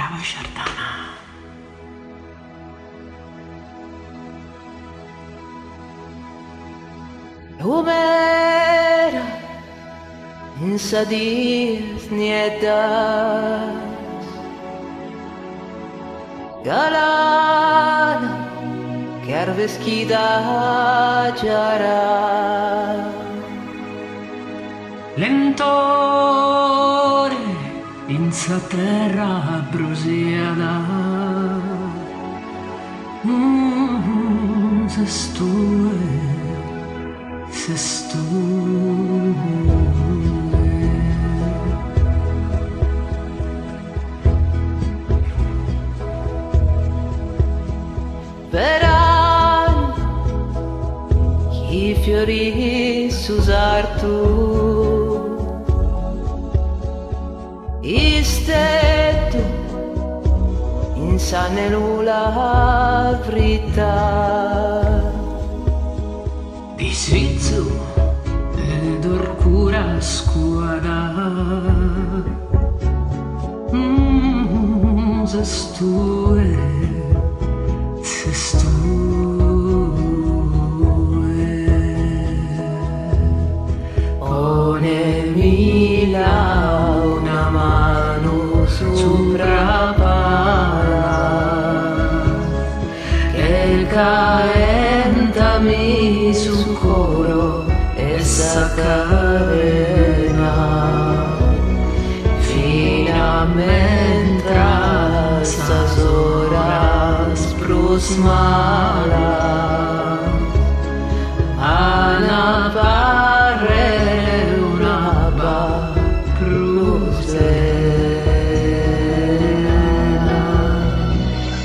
Brava Giordana. Umera in sadis nietas Galana chiar vestita giara Lentore in sa terra brusiada se stue per anni chi fiorì s'usartu istetto in sanne nulla fritta di svizzo ed orcura scuada se stue One mila una mano sopra che caentami su coro e s'accadena fino a mentre stas horas prosmala Ana parre una ba cruzena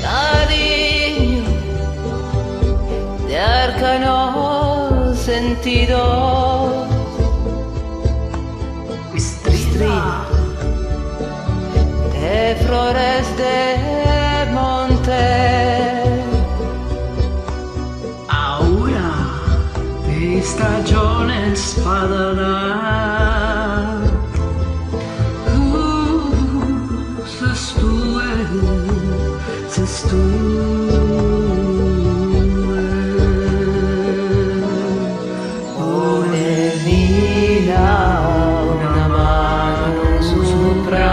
Cariño de arcano sentido Strida de flores de monte Aura di stagione spadana se One mila una mano sopra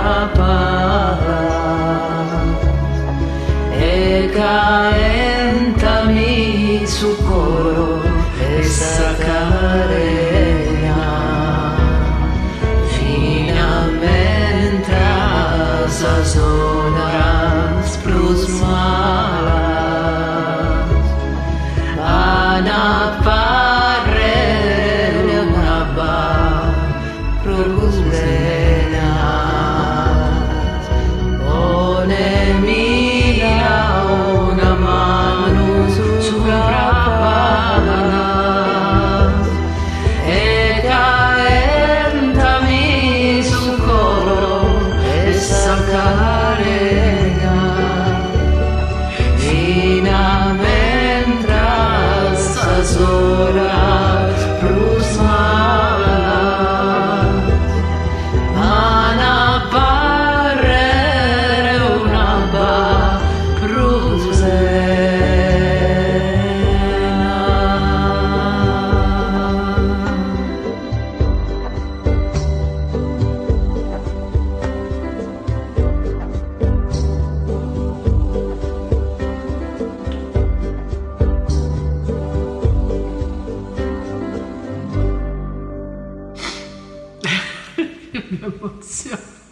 e caentami su coro e s'accadena fino a mentre stas horas prosmalas Ana parre una ba cruzena One mila una mano sopra e caentami su coro e s'accadena fino a mentre stas horas prosmalas Ana parre una ba mi emoziona